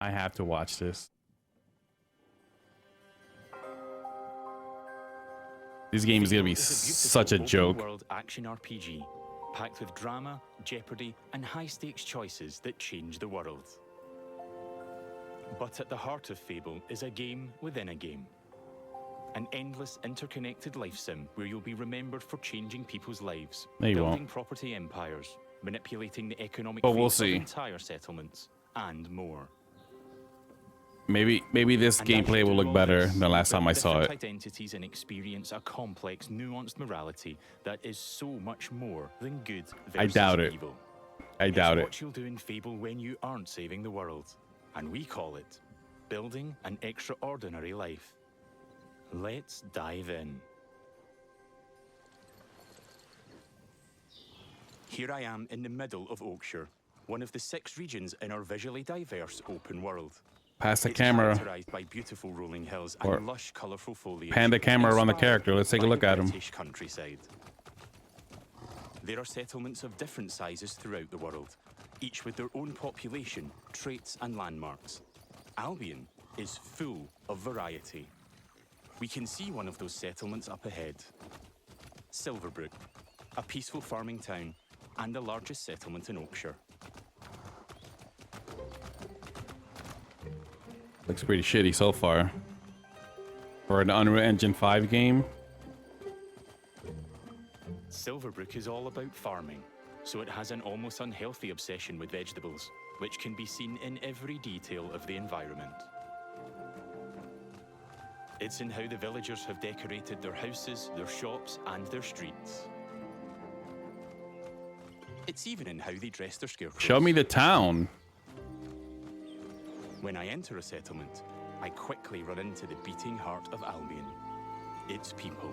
I have to watch this. This game is gonna be such a joke. World action RPG, packed with drama, jeopardy, and high-stakes choices that change the world. But at the heart of Fable is a game within a game. An endless, interconnected life sim where you'll be remembered for changing people's lives, building property empires, manipulating the economic fate of entire settlements, and more. Maybe this gameplay will look better than last time I saw it. Identities and experience a complex, nuanced morality that is so much more than good versus I doubt it. evil. I doubt it. What you'll do in Fable when you aren't saving the world, and we call it building an extraordinary life. Let's dive in. Here I am in the middle of Oakshire, one of the 6 regions in our visually diverse open world. Pass the camera. By beautiful rolling hills and lush, colorful foliage. Pan the camera around the character. Let's take a look at him. Countryside. There are settlements of different sizes throughout the world, each with their own population, traits, and landmarks. Albion is full of variety. We can see one of those settlements up ahead. Silverbrook, a peaceful farming town and the largest settlement in Oakshire. Looks pretty shitty so far. For an Unreal Engine 5 game. Silverbrook is all about farming, so it has an almost unhealthy obsession with vegetables, which can be seen in every detail of the environment. It's in how the villagers have decorated their houses, their shops, and their streets. It's even in how they dress their scarecrows. Show me the town. When I enter a settlement, I quickly run into the beating heart of Albion. Its people.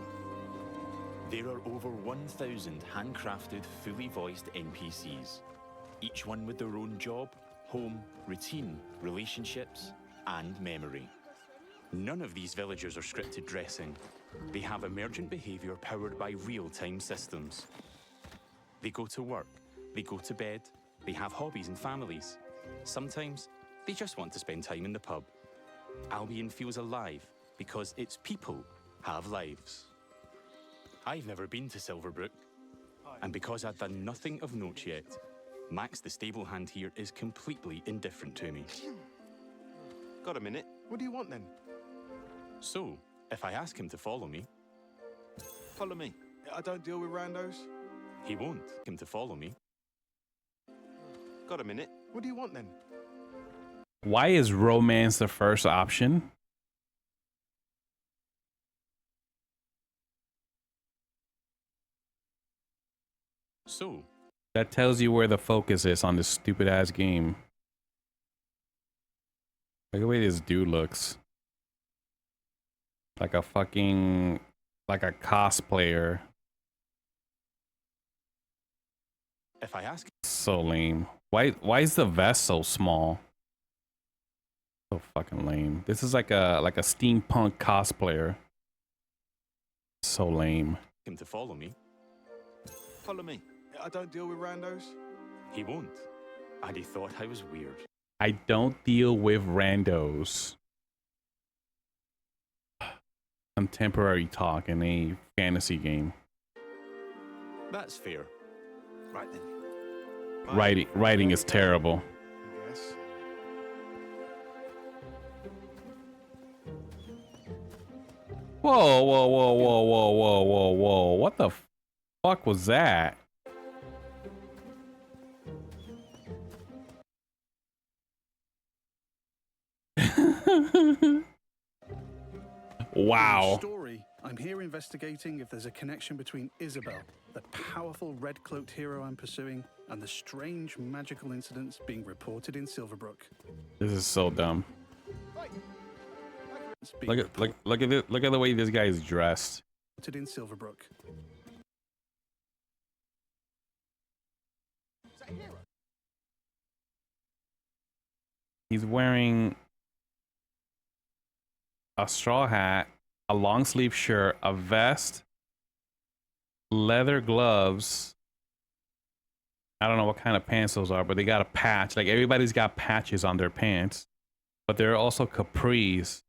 There are over 1,000 handcrafted, fully voiced NPCs, each one with their own job, home, routine, relationships, and memory. None of these villagers are scripted dressing. They have emergent behavior powered by real-time systems. They go to work, they go to bed, they have hobbies and families. Sometimes, they just want to spend time in the pub. Albion feels alive because its people have lives. I've never been to Silverbrook, and because I've done nothing of note yet, Max the stable hand here is completely indifferent to me. Got a minute? What do you want then? So, if I ask him to follow me... Follow me. I don't deal with randos. He won't. Him to follow me. Got a minute? What do you want then? Why is romance the first option? So, that tells you where the focus is on this stupid ass game. Look at the way this dude looks. Like a fucking, like a cosplayer. if I ask... So lame. Why is the vest so small? So fucking lame. This is like a steampunk cosplayer. So lame. ...him to follow me. Follow me. I don't deal with randos. He won't. And he thought I was weird. I don't deal with randos. Contemporary talk in a fantasy game. That's fair. Right then. Writing is terrible. Yes. Whoa, whoa, whoa, whoa, whoa, whoa, whoa, whoa. What the fuck was that? Wow. Story. I'm here investigating if there's a connection between Isabel, the powerful red-cloaked hero I'm pursuing, and the strange magical incidents being reported in Silverbrook. This is so dumb. Look at the way this guy is dressed. In Silverbrook. He's wearing a straw hat, a long sleeve shirt, a vest, leather gloves. I don't know what kind of pants those are, but they got a patch. Like everybody's got patches on their pants. but there are also capris.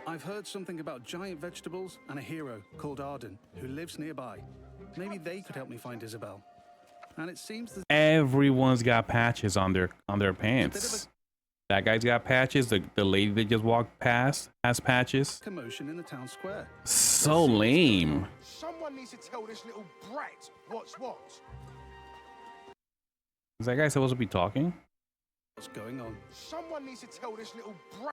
I've heard something about giant vegetables and a hero called Arden who lives nearby. Maybe they could help me find Isabel. And it seems that Everyone's got patches on their pants. That guy's got patches. The lady that just walked past has patches. commotion in the town square. So lame. Someone needs to tell this little brat what's what. Is that guy supposed to be talking? What's going on? Someone needs to tell this little brat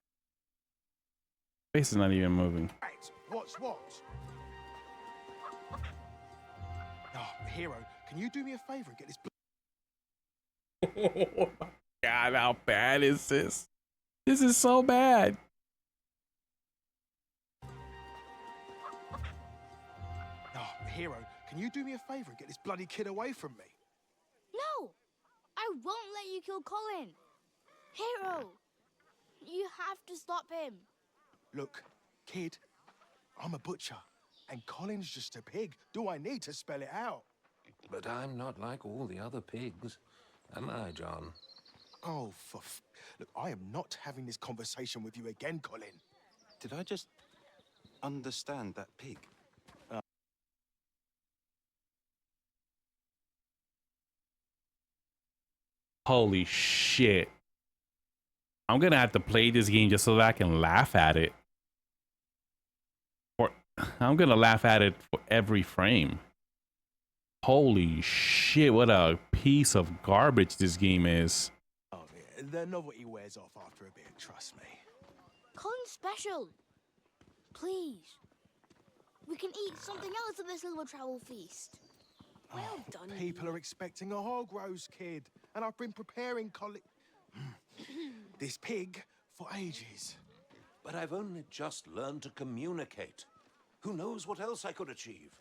Face is not even moving. what's what. Oh, hero, can you do me a favor and get this? God, how bad is this? This is so bad. Oh, hero, can you do me a favor and get this bloody kid away from me? No! I won't let you kill Colin! Hero! You have to stop him! Look, kid, I'm a butcher, and Colin's just a pig. Do I need to spell it out? But I'm not like all the other pigs, am I, John? Oh, look, I am not having this conversation with you again, Colin. Did I just understand that pig? Holy shit. I'm gonna have to play this game just so that I can laugh at it. Or I'm gonna laugh at it for every frame. Holy shit, what a piece of garbage this game is. Oh, yeah, the novelty wears off after a bit, trust me. Colin's special! Please. We can eat something else at this little travel feast. Well done. People are expecting a hog roast, kid, and I've been preparing this pig for ages. But I've only just learned to communicate. Who knows what else I could achieve?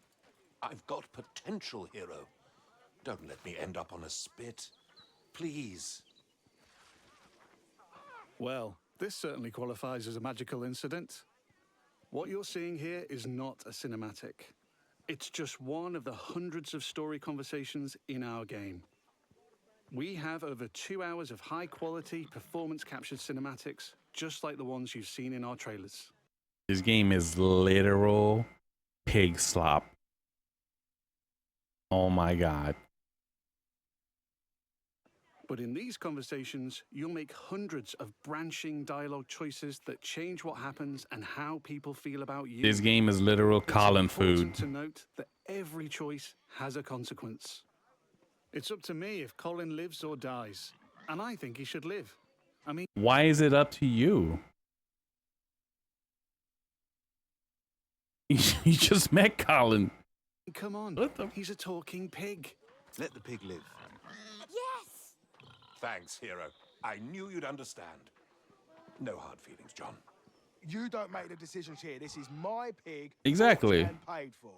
I've got potential, hero. Don't let me end up on a spit. Please. Well, this certainly qualifies as a magical incident. What you're seeing here is not a cinematic. It's just one of the hundreds of story conversations in our game. We have over 2 hours of high-quality, performance-captured cinematics, just like the ones you've seen in our trailers. This game is literal pig slop. Oh my god. But in these conversations, you'll make hundreds of branching dialogue choices that change what happens and how people feel about you. This game is literal Colin It's food. important to note that every choice has a consequence. It's up to me if Colin lives or dies, and I think he should live. I mean, Why is it up to you? You just met Colin. come on, What the- he's a talking pig. Let the pig live. Yes! Thanks, hero. I knew you'd understand. No hard feelings, John. You don't make the decisions here. This is my pig. Exactly. bought and paid for.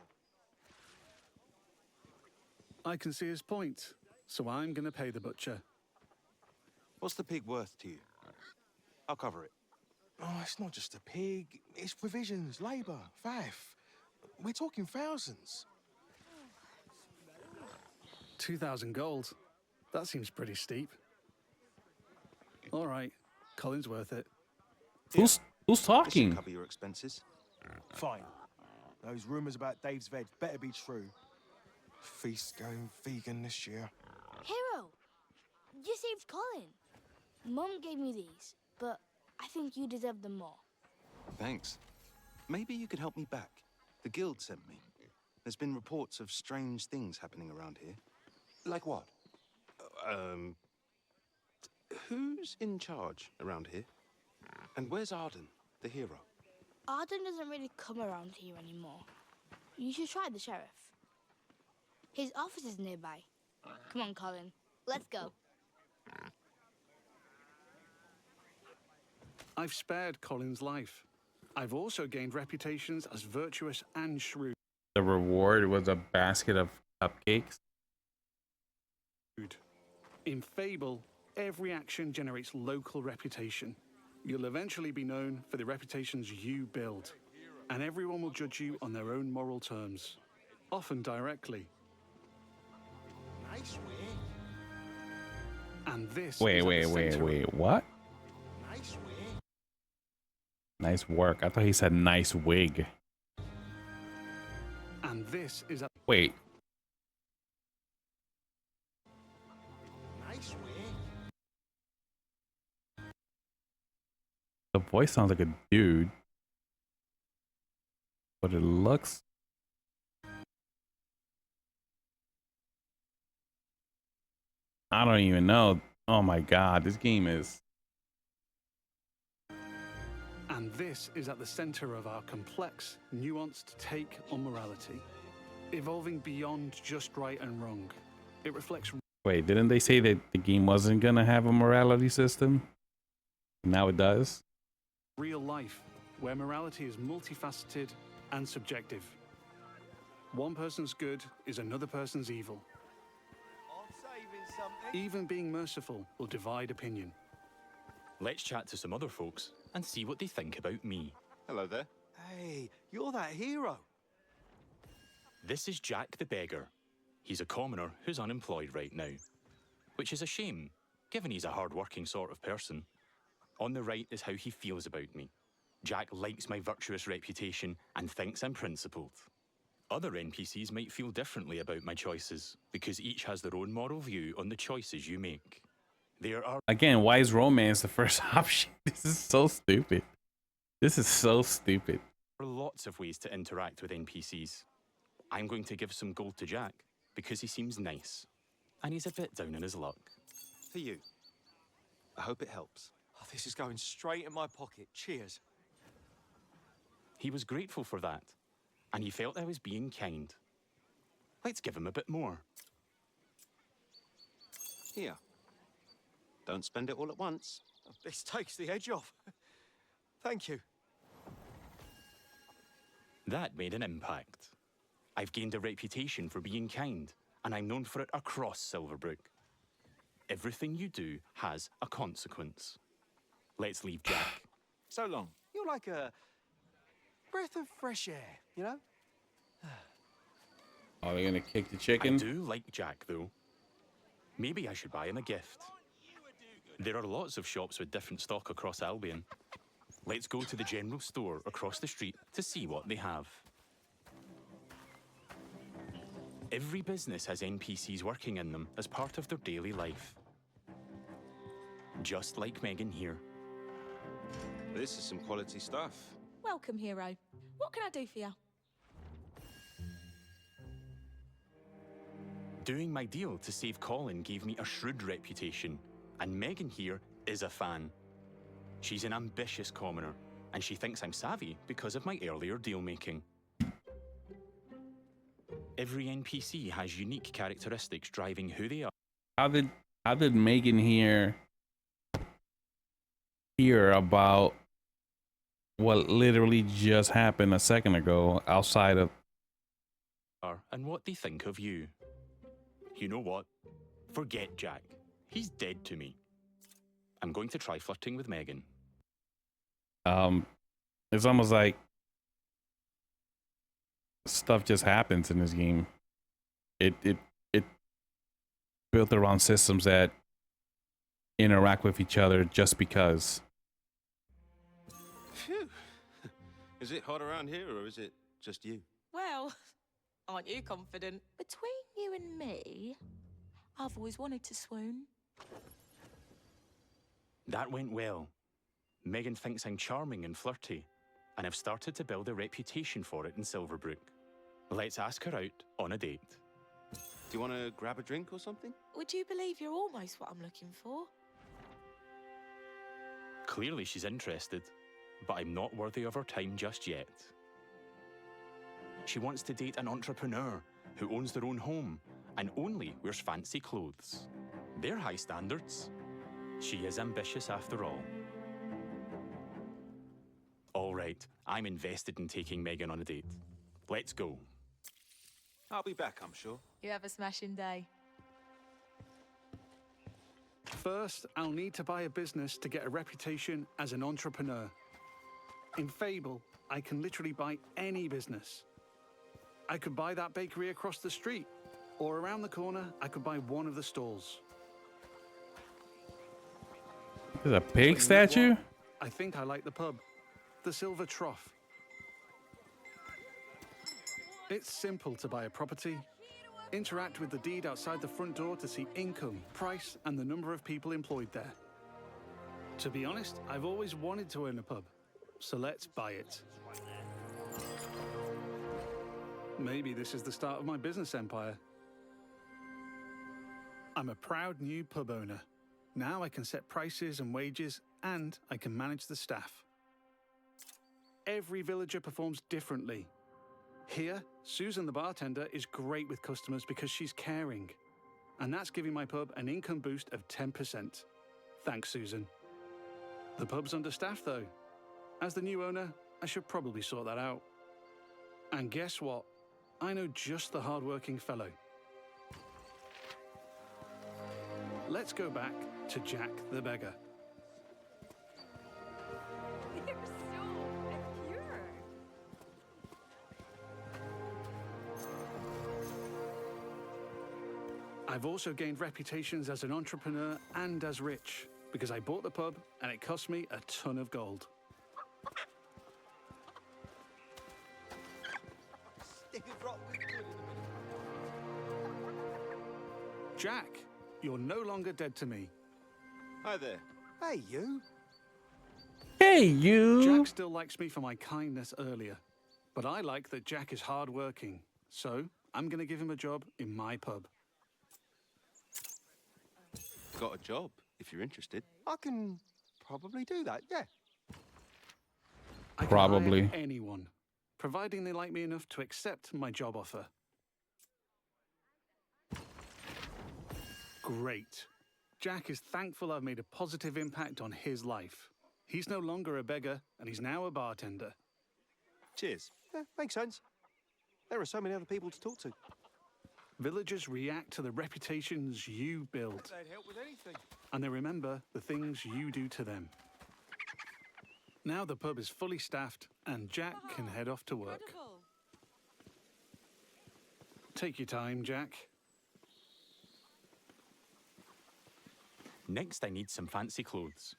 I can see his point, so I'm going to pay the butcher. What's the pig worth to you? I'll cover it. Oh, it's not just a pig. It's provisions, labour, faff. We're talking thousands. 2,000 gold. That seems pretty steep. All right, Colin's worth it. Who's This should talking? cover your expenses. Fine. Those rumours about Dave's veg better be true. Feast going vegan this year. Hero! You saved Colin. Mum gave me these, but I think you deserve them more. Thanks. Maybe you could help me back. The guild sent me. There's been reports of strange things happening around here. Like what? Who's in charge around here? And where's Arden, the hero? Arden doesn't really come around here anymore. You should try the sheriff. His office is nearby. Come on, Colin. Let's go. I've spared Colin's life. I've also gained reputations as virtuous and shrewd. The reward was a basket of cupcakes. In Fable, every action generates local reputation. You'll eventually be known for the reputations you build, and everyone will judge you on their own moral terms, often directly. Nice way. And this Wait, is at wait, the wait, center- wait. What? Nice work. I thought he said nice wig. And this is at Wait. The voice sounds like a dude. But it looks... I don't even know. Oh my god, this game is... And this is at the center of our complex, nuanced take on morality, evolving beyond just right and wrong. It reflects Wait, didn't they say that the game wasn't gonna have a morality system? Now it does? real life, where morality is multifaceted and subjective. One person's good is another person's evil. Even being merciful will divide opinion. Let's chat to some other folks and see what they think about me. Hello there. Hey, you're that hero. This is Jack the Beggar. He's a commoner who's unemployed right now, which is a shame, given he's a hard-working sort of person. On the right is how he feels about me. Jack likes my virtuous reputation and thinks I'm principled. Other NPCs might feel differently about my choices, because each has their own moral view on the choices you make. There are Again, why is romance the first option? This is so stupid. This is so stupid. lots of ways to interact with NPCs. I'm going to give some gold to Jack, because he seems nice, and he's a bit down on his luck. For you. I hope it helps. Oh, this is going straight in my pocket. Cheers. He was grateful for that, and he felt I was being kind. Let's give him a bit more. Here. Don't spend it all at once. This takes the edge off. Thank you. That made an impact. I've gained a reputation for being kind, and I'm known for it across Silverbrook. Everything you do has a consequence. Let's leave Jack. So long. You're like a breath of fresh air, you know? Are they gonna kick the I chicken? do like Jack, though. Maybe I should buy him a gift. There are lots of shops with different stock across Albion. Let's go to the general store across the street to see what they have. Every business has NPCs working in them as part of their daily life. Just like Megan here. This is some quality stuff. Welcome, hero. What can I do for you? Doing my deal to save Colin gave me a shrewd reputation, and Megan here is a fan. She's an ambitious commoner, and she thinks I'm savvy because of my earlier deal-making. Every NPC has unique characteristics driving who they are. How did Megan hear about what literally just happened a second ago outside of... And what they think of you. You know what? Forget Jack. He's dead to me. I'm going to try flirting with Megan. It's almost like stuff just happens in this game. It built around systems that interact with each other just because. Phew. Is it hot around here, or is it just you? Well, aren't you confident? Between you and me, I've always wanted to swoon. That went well. Megan thinks I'm charming and flirty, and I've started to build a reputation for it in Silverbrook. Let's ask her out on a date. Do you want to grab a drink or something? Would you believe you're almost what I'm looking for? Clearly she's interested, but I'm not worthy of her time just yet. She wants to date an entrepreneur who owns their own home and only wears fancy clothes. They're high standards. She is ambitious after all. All right, I'm invested in taking Megan on a date. Let's go. I'll be back, I'm sure. You have a smashing day. First, I'll need to buy a business to get a reputation as an entrepreneur. In Fable, I can literally buy any business. I could buy that bakery across the street, or around the corner, I could buy one of the stalls. There's a But pig you know statue? what? I think I like the pub. The Silver Trough. It's simple to buy a property. Interact with the deed outside the front door to see income, price, and the number of people employed there. To be honest, I've always wanted to own a pub, so let's buy it. Maybe this is the start of my business empire. I'm a proud new pub owner. Now I can set prices and wages, and I can manage the staff. Every villager performs differently. Here, Susan the bartender is great with customers because she's caring. And that's giving my pub an income boost of 10%. Thanks, Susan. The pub's understaffed though. As the new owner, I should probably sort that out. And guess what? I know just the hard-working fellow. Let's go back to Jack the beggar. You're so pure. I've also gained reputations as an entrepreneur and as rich because I bought the pub and it cost me a ton of gold. Jack, you're no longer dead to me. Hi there. Hey, you. Hey, you! Jack still likes me for my kindness earlier, but I like that Jack is hardworking, so I'm going to give him a job in my pub. Got a job, if you're interested. I can probably do that, yeah. I can Probably. hire anyone, providing they like me enough to accept my job offer. Great. Jack is thankful I've made a positive impact on his life. He's no longer a beggar, and he's now a bartender. Cheers. Yeah, makes sense. There are so many other people to talk to. Villagers react to the reputations you build, They'd help with anything. and they remember the things you do to them. Now the pub is fully staffed, and Jack can head off to work. Incredible. Take your time, Jack. Next, I need some fancy clothes.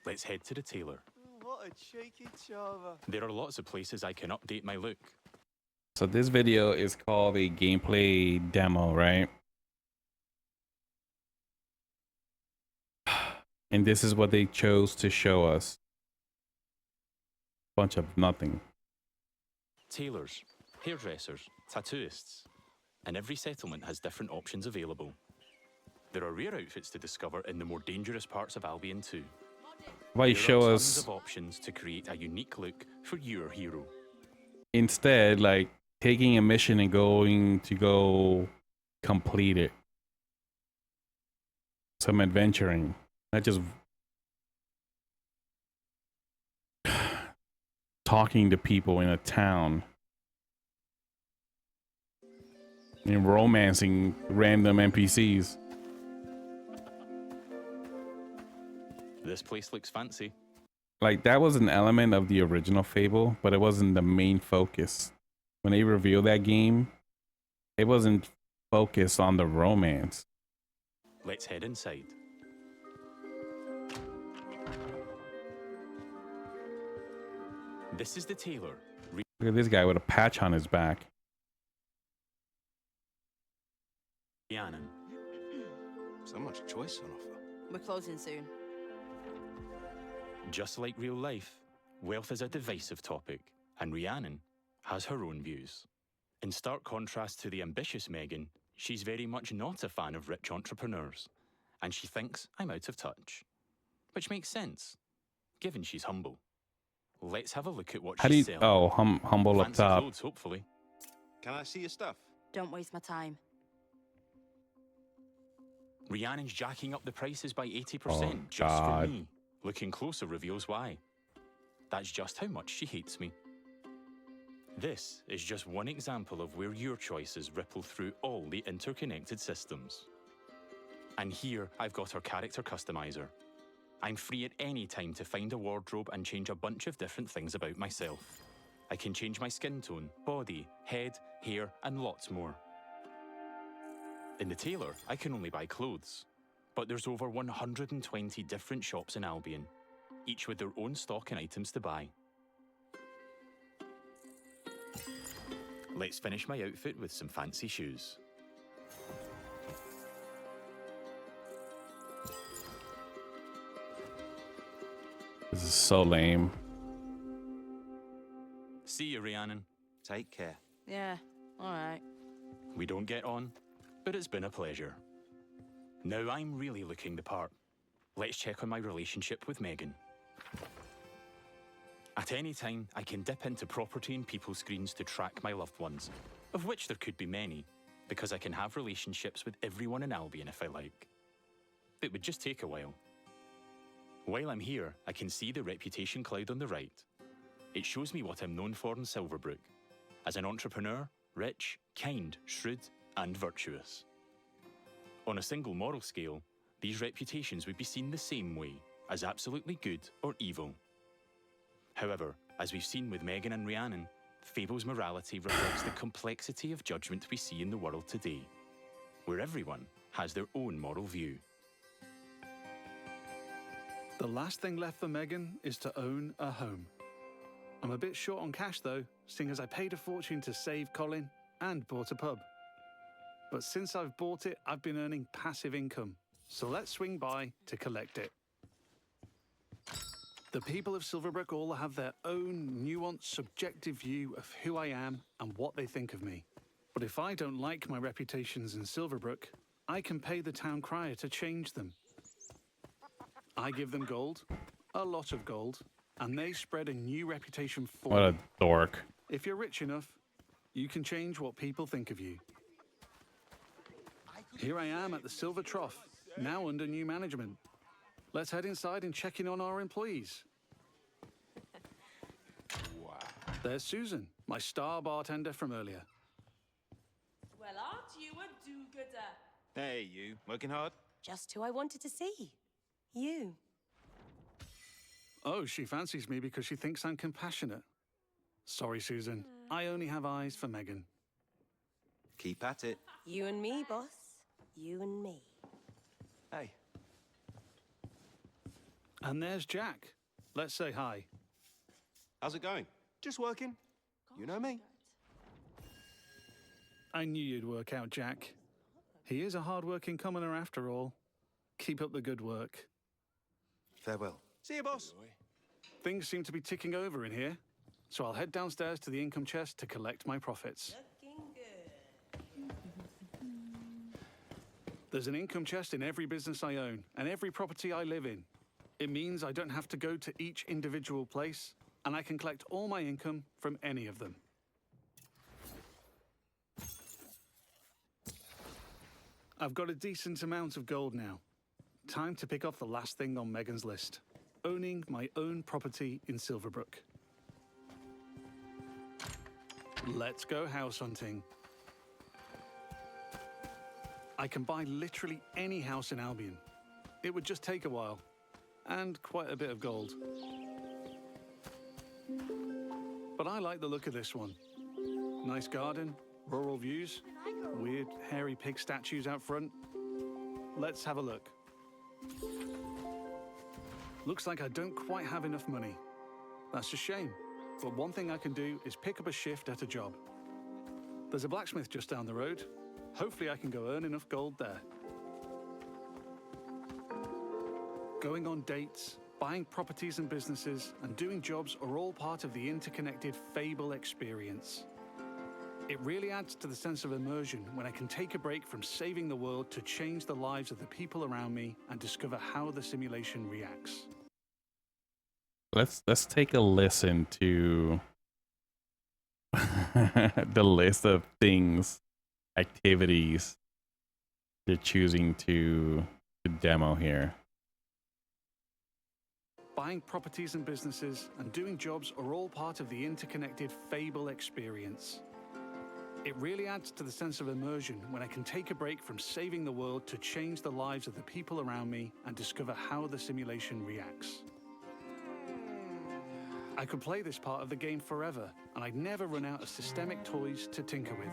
Let's head to the tailor. What a cheeky charmer. There are lots of places I can update my look. So this video is called a gameplay demo, right? And this is what they chose to show us. Bunch of nothing. Tailors, hairdressers, tattooists. And every settlement has different options available. There are rare outfits to discover in the more dangerous parts of Albion too. Why you There show are us tons of options to create a unique look for your hero. instead like taking a mission and going to go complete it. Some adventuring, not just talking to people in a town and romancing random NPCs. This place looks fancy. Like that was an element of the original Fable, but it wasn't the main focus. When they revealed that game, it wasn't focused on the romance. Let's head inside. This is the tailor. Look at this guy with a patch on his back. Rhiannon. So much choice on offer. We're closing soon. Just like real life, wealth is a divisive topic, and Rhiannon has her own views. In stark contrast to the ambitious Megan, she's very much not a fan of rich entrepreneurs, and she thinks I'm out of touch. Which makes sense, given she's humble. Let's have a look at what How do you? she's selling. Oh, humble up Fancy top. clothes, hopefully. Can I see your stuff? Don't waste my time. Rhiannon's jacking up the prices by 80% Oh, just for God. me. Looking closer reveals why. That's just how much she hates me. This is just one example of where your choices ripple through all the interconnected systems. And here I've got our character customizer. I'm free at any time to find a wardrobe and change a bunch of different things about myself. I can change my skin tone, body, head, hair, and lots more. In the tailor, I can only buy clothes. But there's over 120 different shops in Albion, each with their own stock and items to buy. Let's finish my outfit with some fancy shoes. This is so lame. See you, Rhiannon. Take care. Yeah, all right. We don't get on, but it's been a pleasure. Now I'm really looking the part. Let's check on my relationship with Megan. At any time, I can dip into property and people screens to track my loved ones, of which there could be many, because I can have relationships with everyone in Albion if I like. It would just take a while. While I'm here, I can see the reputation cloud on the right. It shows me what I'm known for in Silverbrook, as an entrepreneur, rich, kind, shrewd, and virtuous. On a single moral scale, these reputations would be seen the same way, as absolutely good or evil. However, as we've seen with Megan and Rhiannon, Fable's morality reflects the complexity of judgment we see in the world today, where everyone has their own moral view. The last thing left for Megan is to own a home. I'm a bit short on cash though, seeing as I paid a fortune to save Colin and bought a pub. But since I've bought it, I've been earning passive income, so let's swing by to collect it. The people of Silverbrook all have their own nuanced, subjective view of who I am and what they think of me. But if I don't like my reputations in Silverbrook, I can pay the town crier to change them. I give them gold, a lot of gold, and they spread a new reputation for What a me. dork. If you're rich enough, you can change what people think of you. Here I am at the Silver Trough, now under new management. Let's head inside and check in on our employees. Wow. There's Susan, my star bartender from earlier. Well, aren't you a do-gooder? Hey, you. Working hard? Just who I wanted to see. You. Oh, she fancies me because she thinks I'm compassionate. Sorry, Susan. I only have eyes for Megan. Keep at it. You and me, boss. You and me. Hey. And there's Jack. Let's say hi. How's it going? Just working. You know me. I knew you'd work out, Jack. He is a hard-working commoner after all. Keep up the good work. Farewell. See you, boss. Things seem to be ticking over in here, so I'll head downstairs to the income chest to collect my profits. Looking good. There's an income chest in every business I own and every property I live in. It means I don't have to go to each individual place, and I can collect all my income from any of them. I've got a decent amount of gold now. Time to pick off the last thing on Megan's list. Owning my own property in Silverbrook. Let's go house hunting. I can buy literally any house in Albion. It would just take a while, and quite a bit of gold. But I like the look of this one. Nice garden, rural views, weird hairy pig statues out front. Let's have a look. Looks like I don't quite have enough money. That's a shame, but one thing I can do is pick up a shift at a job. There's a blacksmith just down the road. Hopefully I can go earn enough gold there. Going on dates, buying properties and businesses, and doing jobs are all part of the interconnected Fable experience. It really adds to the sense of immersion when I can take a break from saving the world to change the lives of the people around me and discover how the simulation reacts. Let's take a listen to the list of things, activities they're choosing to demo here. Buying properties and businesses and doing jobs are all part of the interconnected Fable experience. It really adds to the sense of immersion when I can take a break from saving the world to change the lives of the people around me and discover how the simulation reacts. I could play this part of the game forever, and I'd never run out of systemic toys to tinker with.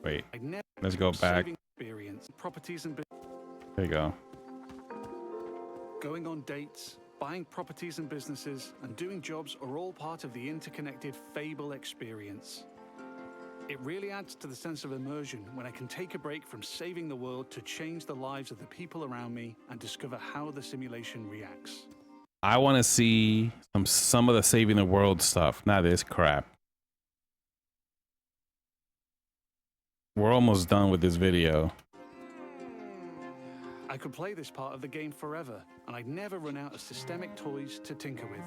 Wait, I'd never let's go back. saving experience. properties and There you go. going on dates, buying properties and businesses, and doing jobs are all part of the interconnected Fable experience. It really adds to the sense of immersion when I can take a break from saving the world to change the lives of the people around me and discover how the simulation reacts. I want to see some of the saving the world stuff, not this crap. We're almost done with this video. I could play this part of the game forever, and I'd never run out of systemic toys to tinker with.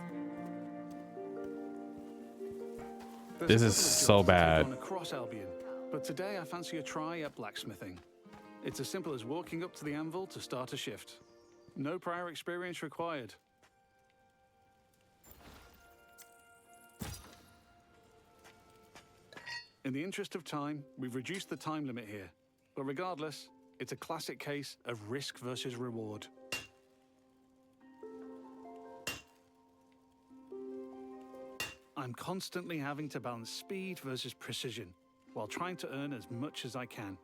This is so bad. Across Albion, but today I fancy a try at blacksmithing. It's as simple as walking up to the anvil to start a shift. No prior experience required. In the interest of time, we've reduced the time limit here. But regardless, it's a classic case of risk versus reward. I'm constantly having to balance speed versus precision, while trying to earn as much as I can.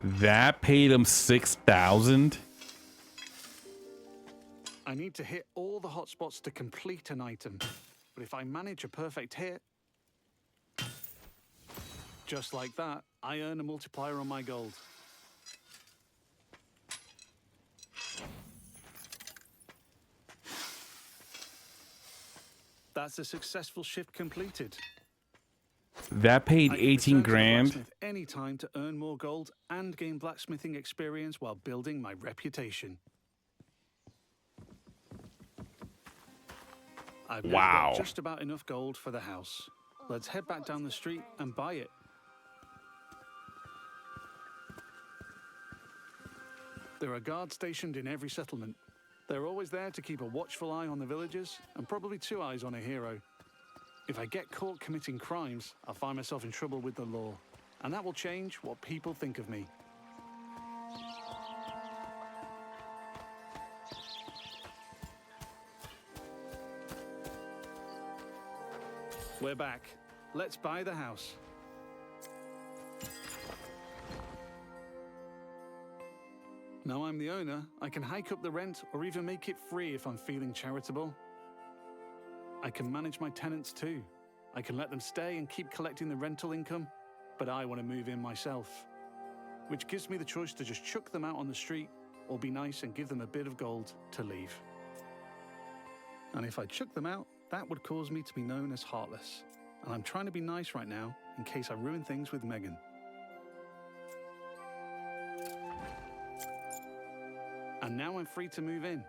That paid him 6,000. I need to hit all the hotspots to complete an item. But if I manage a perfect hit, just like that, I earn a multiplier on my gold. That's a successful shift completed. That paid I can 18 return to the grand. blacksmith any time to earn more gold and gain blacksmithing experience while building my reputation. I've now Wow. got just about enough gold for the house. Let's head back down the street and buy it. There are guards stationed in every settlement. They're always there to keep a watchful eye on the villagers and probably two eyes on a hero. If I get caught committing crimes, I'll find myself in trouble with the law, and that will change what people think of me. We're back. Let's buy the house. Now I'm the owner, I can hike up the rent or even make it free if I'm feeling charitable. I can manage my tenants too. I can let them stay and keep collecting the rental income, but I want to move in myself, which gives me the choice to just chuck them out on the street or be nice and give them a bit of gold to leave. And if I chuck them out, that would cause me to be known as heartless. And I'm trying to be nice right now in case I ruin things with Megan. And now I'm free to move in.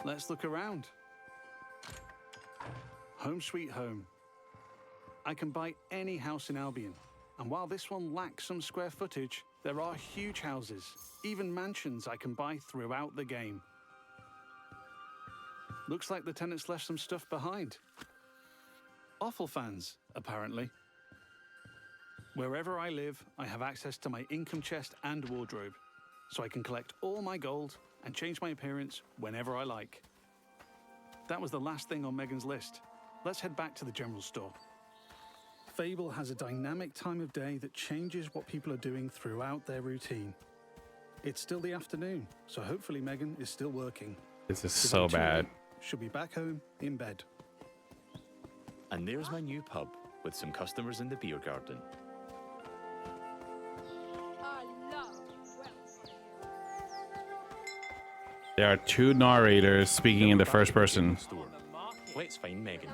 Let's look around. Home sweet home. I can buy any house in Albion. And while this one lacks some square footage, there are huge houses, even mansions I can buy throughout the game. Looks like the tenants left some stuff behind. Awful fans, apparently. Wherever I live, I have access to my income chest and wardrobe, so I can collect all my gold and change my appearance whenever I like. That was the last thing on Megan's list. Let's head back to the general store. Fable has a dynamic time of day that changes what people are doing throughout their routine. It's still the afternoon, so hopefully Megan is still working. This is so bad. She'll be back home in bed. And there's my new pub with some customers in the beer garden. There are two narrators speaking in the first person. Store. Let's find Megan.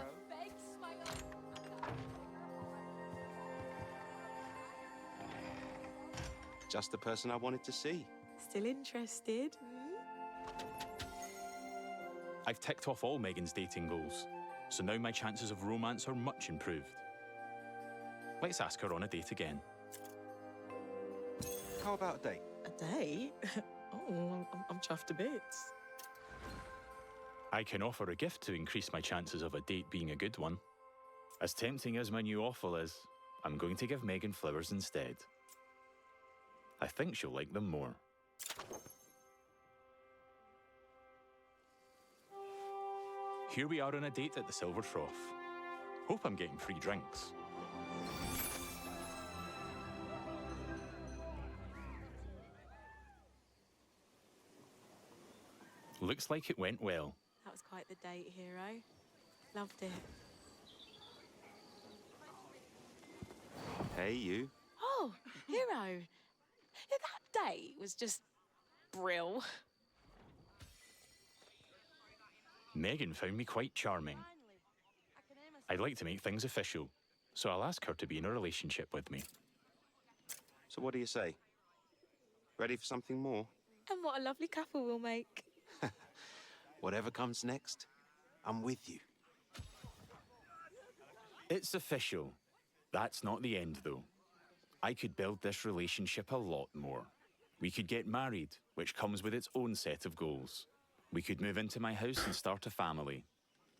Just the person I wanted to see. Still interested? I've ticked off all Megan's dating goals, so now my chances of romance are much improved. Let's ask her on a date again. How about a date? A date? Oh, I'm chuffed to bits. I can offer a gift to increase my chances of a date being a good one. As tempting as my new offal is, I'm going to give Megan flowers instead. I think she'll like them more. Here we are on a date at the Silver Trough. Hope I'm getting free drinks. Looks like it went well. That was quite the date, hero. Loved it. Hey, you. Oh, hero. Yeah, that date was just brill. Megan found me quite charming. I'd like to make things official, so I'll ask her to be in a relationship with me. So what do you say? Ready for something more? And what a lovely couple we'll make. Whatever comes next, I'm with you. It's official. That's not the end, though. I could build this relationship a lot more. We could get married, which comes with its own set of goals. We could move into my house and start a family.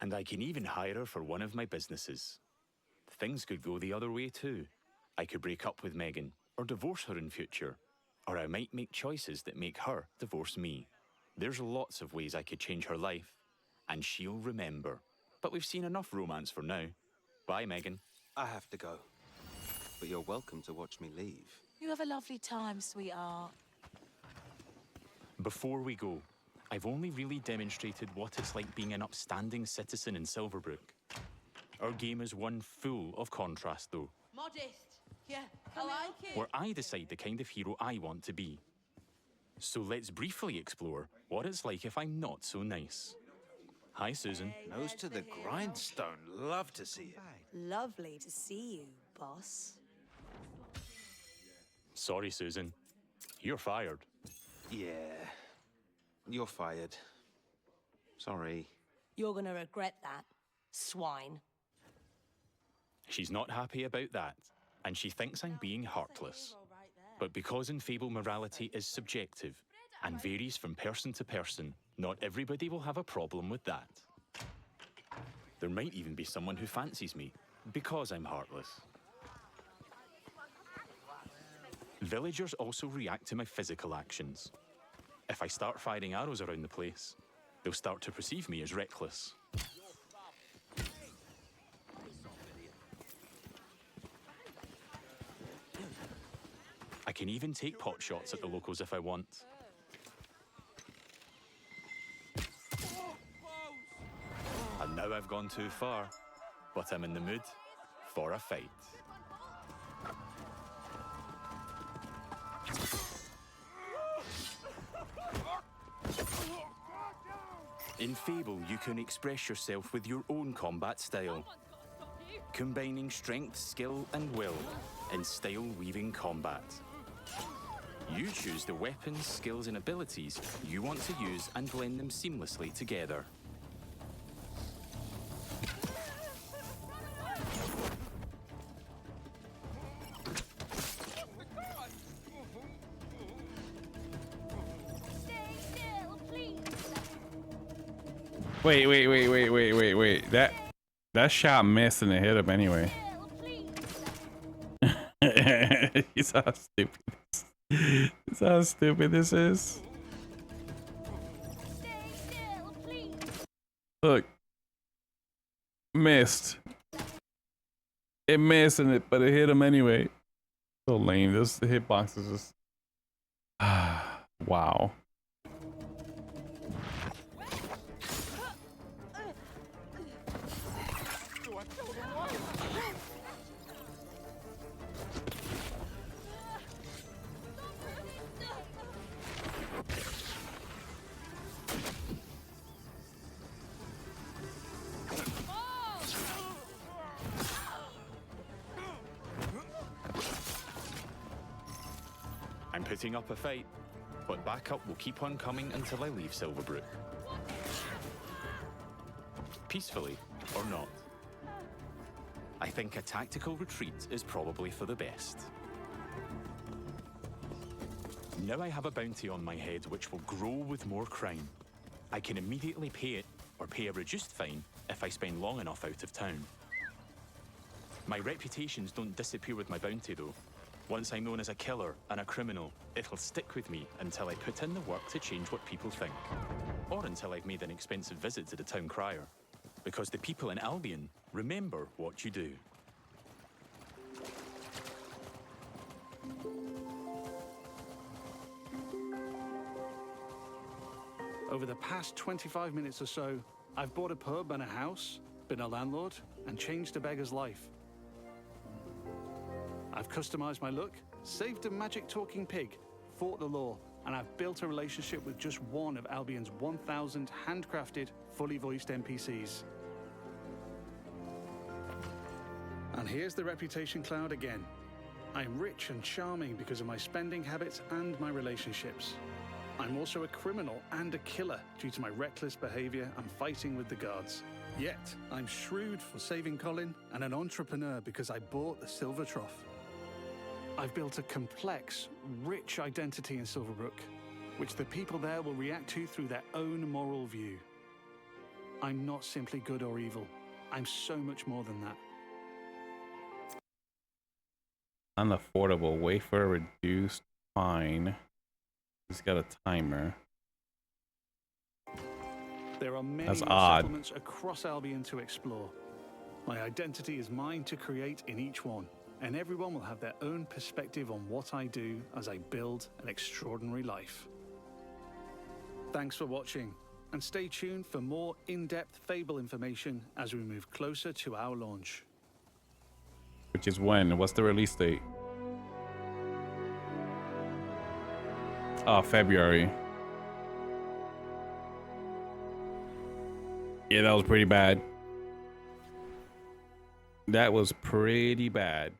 And I can even hire her for one of my businesses. Things could go the other way, too. I could break up with Megan, or divorce her in future. Or I might make choices that make her divorce me. There's lots of ways I could change her life, and she'll remember. But we've seen enough romance for now. Bye, Megan. I have to go. But you're welcome to watch me leave. You have a lovely time, sweetheart. Before we go, I've only really demonstrated what it's like being an upstanding citizen in Silverbrook. Our game is one full of contrast, though, Modest. Yeah, I like it. where I decide the kind of hero I want to be. So let's briefly explore what it's like if I'm not so nice. Hi, Susan. Nose to the grindstone. Love to see it. Lovely to see you, boss. Sorry, Susan. You're fired. Yeah. You're fired. Sorry. You're gonna regret that, swine. She's not happy about that, and she thinks I'm being heartless. But because in Fable morality is subjective and varies from person to person, not everybody will have a problem with that. There might even be someone who fancies me because I'm heartless. Villagers also react to my physical actions. If I start firing arrows around the place, they'll start to perceive me as reckless. I can even take pot shots at the locals if I want. And now I've gone too far, but I'm in the mood for a fight. In Fable, you can express yourself with your own combat style, combining strength, skill, and will in style-weaving combat. You choose the weapons, skills, and abilities you want to use and blend them seamlessly together. Wait. That shot missed and it hit him anyway. He's how stupid. That's how stupid this is. Look. Missed. It missed but it hit him anyway. So lame. The hitbox is just wow. I'm putting up a fight, but backup will keep on coming until I leave Silverbrook. Peacefully or not. I think a tactical retreat is probably for the best. Now I have a bounty on my head which will grow with more crime. I can immediately pay it or pay a reduced fine if I spend long enough out of town. My reputations don't disappear with my bounty though. Once I'm known as a killer and a criminal, it'll stick with me until I put in the work to change what people think. Or until I've made an expensive visit to the town crier. because the people in Albion remember what you do. Over the past 25 minutes or so, I've bought a pub and a house, been a landlord, and changed a beggar's life. I've customized my look, saved a magic talking pig, fought the law, and I've built a relationship with just one of Albion's 1,000 handcrafted, fully voiced NPCs. And here's the reputation cloud again. I'm rich and charming because of my spending habits and my relationships. I'm also a criminal and a killer due to my reckless behavior and fighting with the guards. Yet, I'm shrewd for saving Colin and an entrepreneur because I bought the Silver Trough. I've built a complex, rich identity in Silverbrook, which the people there will react to through their own moral view. I'm not simply good or evil. I'm so much more than that. Unaffordable. Wait for a reduced fine. He's got a timer. There are many That's more odd. settlements across Albion to explore. My identity is mine to create in each one, and everyone will have their own perspective on what I do as I build an extraordinary life. Thanks for watching, and stay tuned for more in-depth Fable information as we move closer to our launch. Which is when? What's the release date? Oh, February. Yeah, that was pretty bad. That was pretty bad.